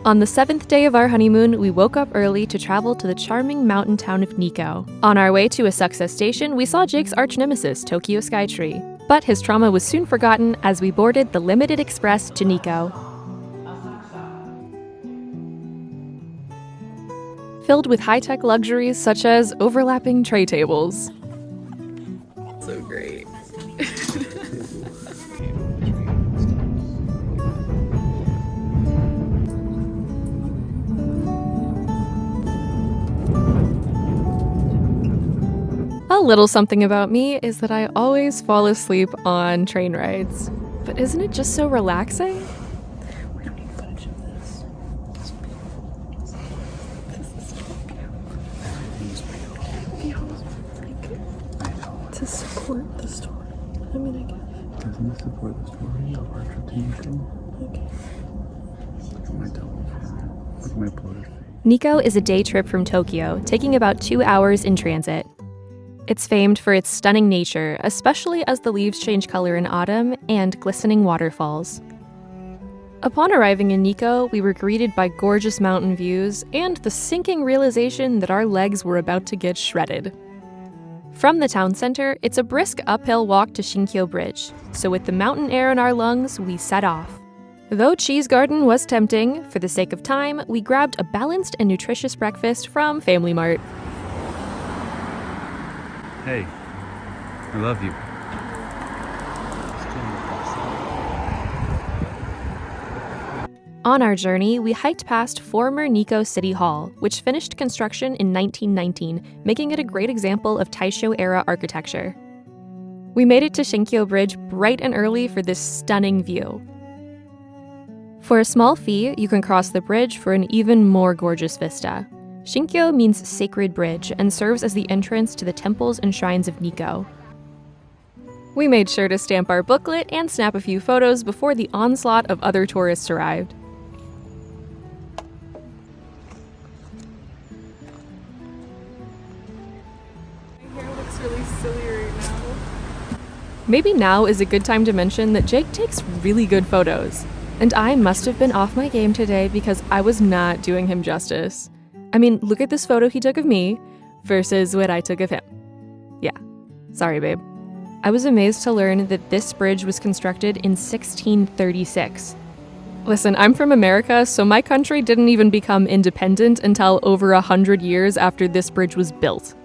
On the 7th day of our honeymoon, we woke up early to travel to the charming mountain town of Nikko. On our way to Asakusa Station, we saw Jake's arch-nemesis, Tokyo Skytree. But his trauma was soon forgotten as we boarded the limited express to Nikko. Filled with high-tech luxuries such as overlapping tray tables. So great. A little something about me is that I always fall asleep on train rides. But isn't it just so relaxing? We don't need footage of this. To support the story. I mean, I guess. Doesn't it support the story of our trip to Nikko? Okay. Look at my television. Look at my bloated face. Nikko is a day trip from Tokyo, taking about 2 hours in transit. It's famed for its stunning nature, especially as the leaves change color in autumn, and glistening waterfalls. Upon arriving in Nikko, we were greeted by gorgeous mountain views and the sinking realization that our legs were about to get shredded. From the town center, it's a brisk uphill walk to Shinkyo Bridge, so with the mountain air in our lungs, we set off. Though Cheese Garden was tempting, for the sake of time, we grabbed a balanced and nutritious breakfast from Family Mart. Hey, I love you. On our journey, we hiked past former Nikko City Hall, which finished construction in 1919, making it a great example of Taisho-era architecture. We made it to Shinkyo Bridge bright and early for this stunning view. For a small fee, you can cross the bridge for an even more gorgeous vista. Shinkyo means sacred bridge and serves as the entrance to the temples and shrines of Nikko. We made sure to stamp our booklet and snap a few photos before the onslaught of other tourists arrived. My hair looks really silly right now. Maybe now is a good time to mention that Jake takes really good photos. And I must have been off my game today because I was not doing him justice. I mean, look at this photo he took of me versus what I took of him. Yeah, sorry, babe. I was amazed to learn that this bridge was constructed in 1636. Listen, I'm from America, so my country didn't even become independent until over 100 years after this bridge was built.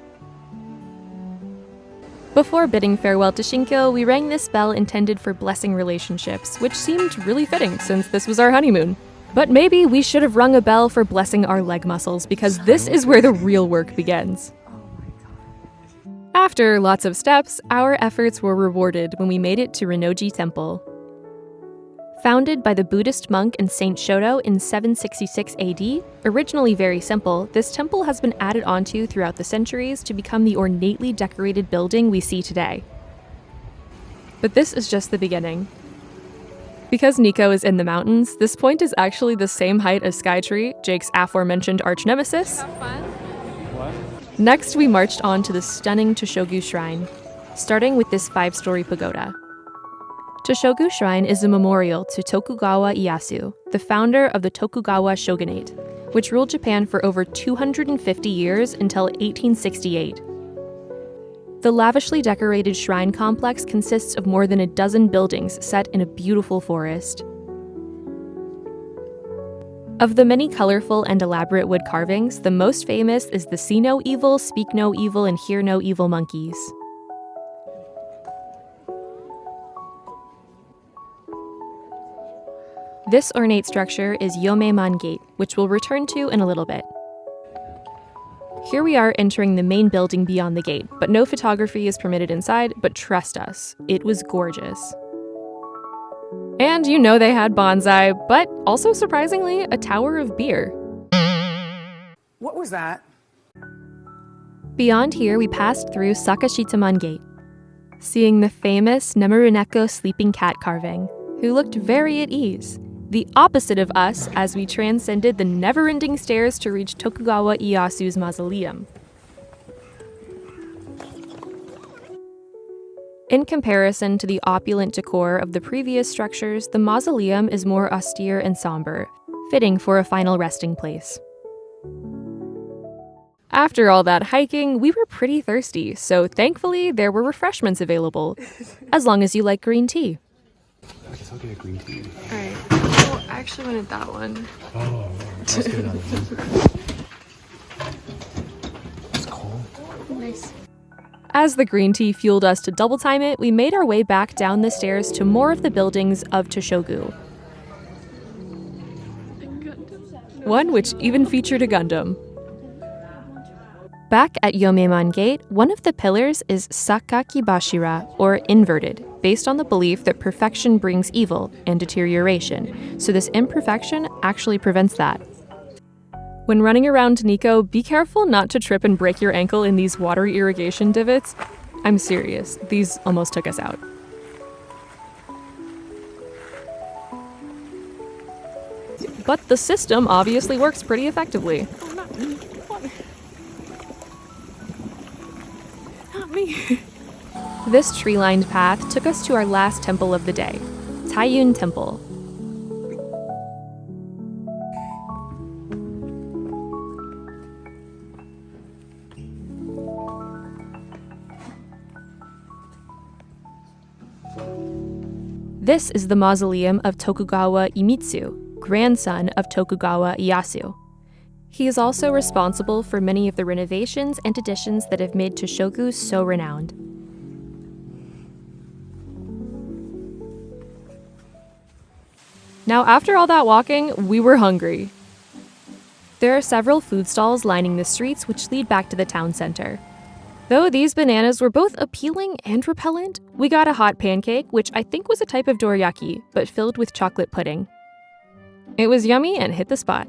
Before bidding farewell to Shinkyo, we rang this bell intended for blessing relationships, which seemed really fitting since this was our honeymoon. But maybe we should have rung a bell for blessing our leg muscles, because this is where the real work begins. After lots of steps, our efforts were rewarded when we made it to Rinnoji Temple. Founded by the Buddhist monk and Saint Shoto in 766 AD, originally very simple, this temple has been added onto throughout the centuries to become the ornately decorated building we see today. But this is just the beginning. Because Nikko is in the mountains, this point is actually the same height as Skytree, Jake's aforementioned arch-nemesis. Have fun. What? Next, we marched on to the stunning Toshogu Shrine, starting with this 5-story pagoda. Toshogu Shrine is a memorial to Tokugawa Ieyasu, the founder of the Tokugawa shogunate, which ruled Japan for over 250 years until 1868. The lavishly decorated shrine complex consists of more than a dozen buildings set in a beautiful forest. Of the many colorful and elaborate wood carvings, the most famous is the See No Evil, Speak No Evil, and Hear No Evil monkeys. This ornate structure is Yomeman Gate, which we'll return to in a little bit. Here we are entering the main building beyond the gate, but no photography is permitted inside, but trust us, it was gorgeous. And you know they had bonsai, but also surprisingly, a tower of beer. What was that? Beyond here, we passed through Sakashitaman Gate, seeing the famous Nemuruneko sleeping cat carving, who looked very at ease, the opposite of us as we transcended the never-ending stairs to reach Tokugawa Ieyasu's mausoleum. In comparison to the opulent decor of the previous structures, the mausoleum is more austere and somber, fitting for a final resting place. After all that hiking, we were pretty thirsty, so thankfully there were refreshments available, as long as you like green tea. I guess I'll get a green tea. Alright. Oh, I actually wanted that one. Oh, let's get that one. It's cold. Nice. As the green tea fueled us to double time it, we made our way back down the stairs to more of the buildings of Toshogu. One which even featured a Gundam. Back at Yomeman Gate, one of the pillars is Sakaki Bashira, or inverted, based on the belief that perfection brings evil and deterioration, so this imperfection actually prevents that. When running around Nikko, be careful not to trip and break your ankle in these water irrigation divots. I'm serious, these almost took us out. But the system obviously works pretty effectively. Oh, not me. Water. Not me. This tree-lined path took us to our last temple of the day, Taiyun Temple. This is the mausoleum of Tokugawa Iemitsu, grandson of Tokugawa Ieyasu. He is also responsible for many of the renovations and additions that have made Toshogu so renowned. Now, after all that walking, we were hungry. There are several food stalls lining the streets which lead back to the town center. Though these bananas were both appealing and repellent, we got a hot pancake, which I think was a type of dorayaki, but filled with chocolate pudding. It was yummy and hit the spot.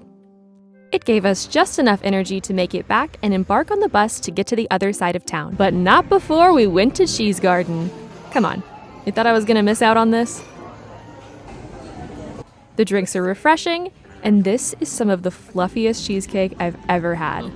It gave us just enough energy to make it back and embark on the bus to get to the other side of town, but not before we went to Cheese Garden. Come on, you thought I was gonna miss out on this? The drinks are refreshing, and this is some of the fluffiest cheesecake I've ever had.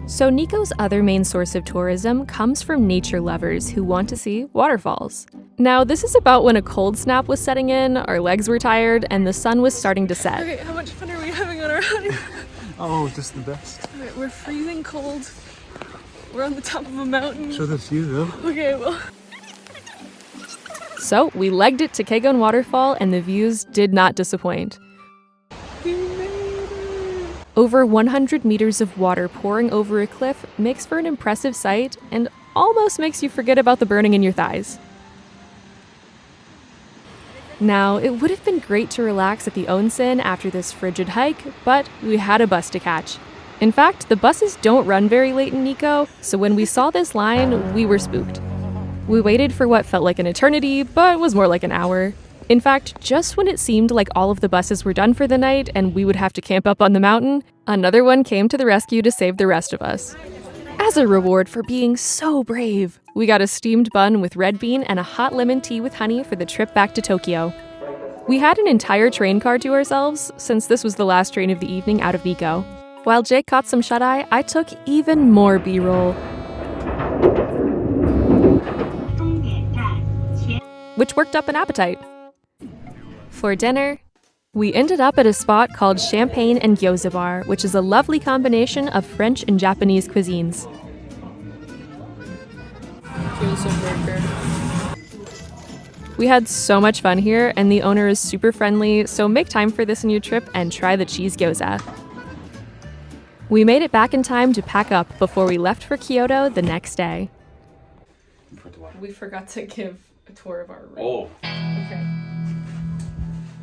So Nikko's other main source of tourism comes from nature lovers who want to see waterfalls. Now, this is about when a cold snap was setting in, our legs were tired, and the sun was starting to set. Okay, how much fun are we having on our honeymoon? Oh, just the best. Alright, we're freezing cold. We're on the top of a mountain. Show this view though. Okay, well. So we legged it to Kegon Waterfall, and the views did not disappoint. We made it! Over 100 meters of water pouring over a cliff makes for an impressive sight and almost makes you forget about the burning in your thighs. Now, it would have been great to relax at the onsen after this frigid hike, but we had a bus to catch. In fact, the buses don't run very late in Nikko, so when we saw this line, we were spooked. We waited for what felt like an eternity, but was more like an hour. In fact, just when it seemed like all of the buses were done for the night and we would have to camp up on the mountain, another one came to the rescue to save the rest of us. As a reward for being so brave, we got a steamed bun with red bean and a hot lemon tea with honey for the trip back to Tokyo. We had an entire train car to ourselves, since this was the last train of the evening out of Nikko. While Jake caught some shut-eye, I took even more B-roll, which worked up an appetite. For dinner, we ended up at a spot called Champagne and Gyoza Bar, which is a lovely combination of French and Japanese cuisines. We had so much fun here, and the owner is super friendly, so make time for this in your trip and try the cheese gyoza. We made it back in time to pack up before we left for Kyoto the next day. We forgot to give a tour of our room. Oh. Okay.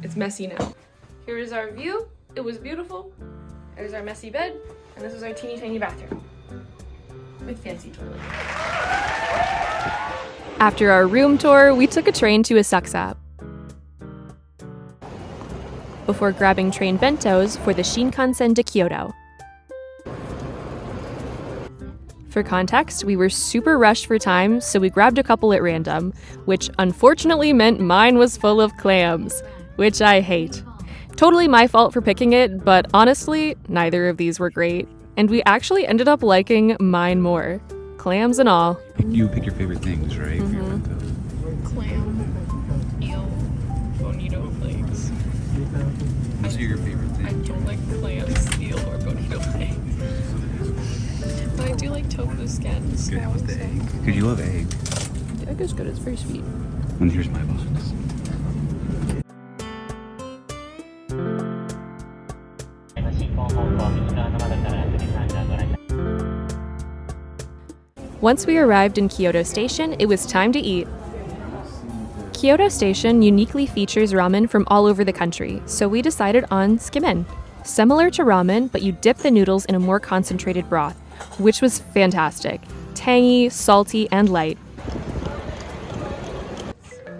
It's messy now. Here is our view. It was beautiful. There's our messy bed, and this is our teeny tiny bathroom. With fancy toilet. After our room tour, we took a train to Asakusa before grabbing train bentos for the Shinkansen to Kyoto. For context, we were super rushed for time, so we grabbed a couple at random, which unfortunately meant mine was full of clams, which I hate. Totally my fault for picking it, but honestly, neither of these were great, and we actually ended up liking mine more. clams and all. You pick your favorite things, right? For your bento. Clam, eel, bonito flakes. Those are your favorite I things. don't like clams, eel, or bonito flakes. But I do like tofu skins. Good, how was the egg? Because you love egg. The egg is good, it's very sweet. And here's my box. Once we arrived in Kyoto Station, it was time to eat. Kyoto Station uniquely features ramen from all over the country, so we decided on tsukemen. Similar to ramen, but you dip the noodles in a more concentrated broth, which was fantastic. Tangy, salty, and light.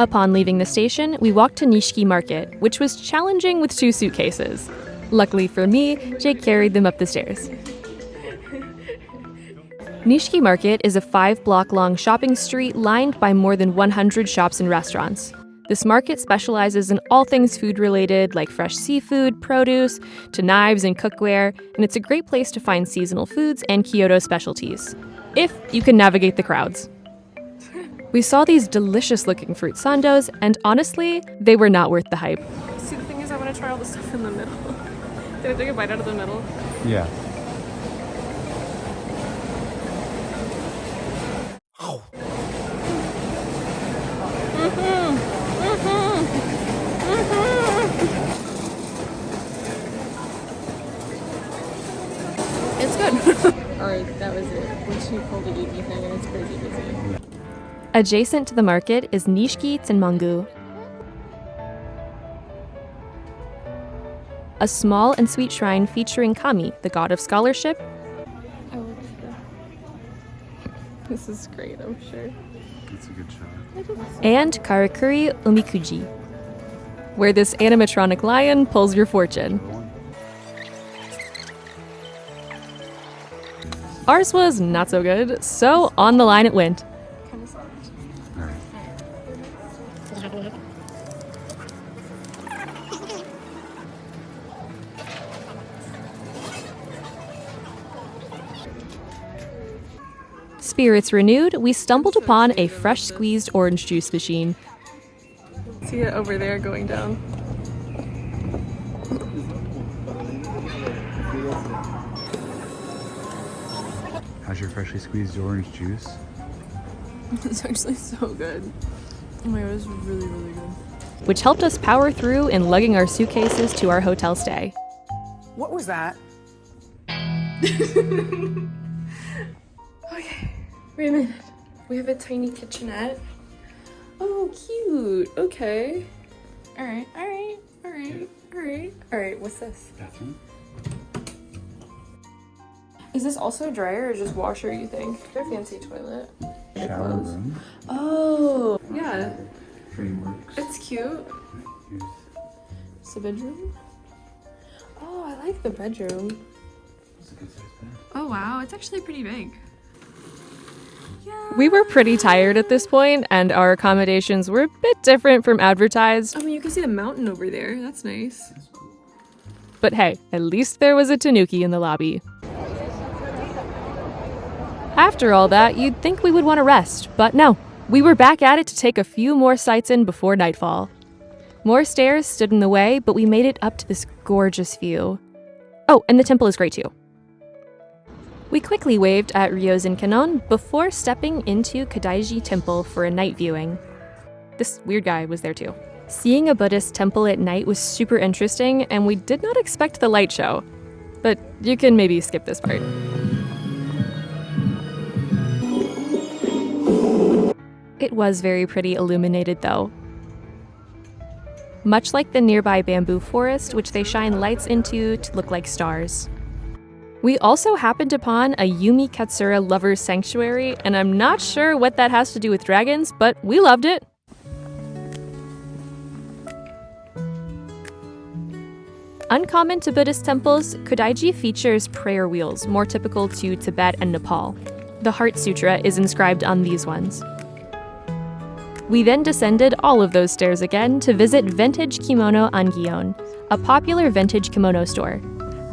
Upon leaving the station, we walked to Nishiki Market, which was challenging with 2 suitcases. Luckily for me, Jake carried them up the stairs. Nishiki Market is a 5-block-long shopping street lined by more than 100 shops and restaurants. This market specializes in all things food-related, like fresh seafood, produce, to knives and cookware, and it's a great place to find seasonal foods and Kyoto specialties, if you can navigate the crowds. We saw these delicious-looking fruit sandos, and honestly, they were not worth the hype. See, the thing is, I want to try all the stuff in the middle. Did I take a bite out of the middle? Yeah. It's good. Alright, that was it. Once you pulled it, anything, and it's crazy busy. Adjacent to the market is Nishiki Tsenmangu, a small and sweet shrine featuring Kami, the god of scholarship. I will like that. This is great, I'm sure. That's a good shot. And Karakuri Umikuji, where this animatronic lion pulls your fortune. Ours was not so good, so on the line it went. Kind of soft. All right. Spirits renewed, we stumbled upon a fresh squeezed orange juice machine. See it over there going down. How's your freshly squeezed orange juice? It's actually so good. Oh my god, it's really, really good. Which helped us power through in lugging our suitcases to our hotel stay. What was that? Okay, wait a minute. We have a tiny kitchenette. Oh, cute. Okay. Alright, alright, alright, alright. Alright, what's this? Bathroom? Is this also a dryer or just washer, you think? They're fancy toilet. Shower room. Oh, yeah. Frameworks. It's cute. It's the bedroom. Oh, I like the bedroom. It's a good sized bed. Oh wow, it's actually pretty big. Yeah. We were pretty tired at this point, and our accommodations were a bit different from advertised. I mean, you can see the mountain over there. That's nice. But hey, at least there was a tanuki in the lobby. After all that, you'd think we would want to rest, but no. We were back at it to take a few more sights in before nightfall. More stairs stood in the way, but we made it up to this gorgeous view. Oh, and the temple is great too. We quickly waved at Ryokan before stepping into Kodaiji Temple for a night viewing. This weird guy was there too. Seeing a Buddhist temple at night was super interesting, and we did not expect the light show. But you can maybe skip this part. It was very pretty illuminated though. Much like the nearby bamboo forest, which they shine lights into to look like stars. We also happened upon a Yumi Katsura Lover's Sanctuary, and I'm not sure what that has to do with dragons, but we loved it. Uncommon to Buddhist temples, Kodaiji features prayer wheels, more typical to Tibet and Nepal. The Heart Sutra is inscribed on these ones. We then descended all of those stairs again to visit Vintage Kimono on Gion, a popular vintage kimono store.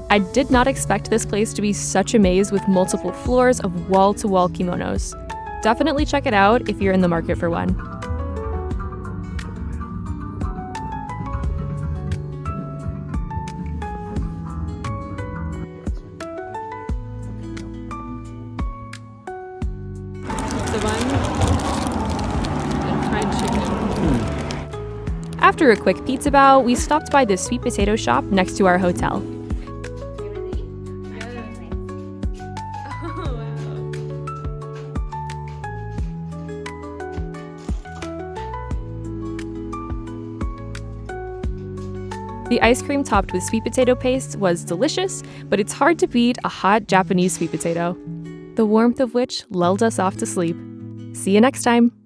I did not expect this place to be such a maze with multiple floors of wall-to-wall kimonos. Definitely check it out if you're in the market for one. After a quick pizza bow, we stopped by this sweet potato shop next to our hotel. The ice cream topped with sweet potato paste was delicious, but it's hard to beat a hot Japanese sweet potato, the warmth of which lulled us off to sleep. See you next time!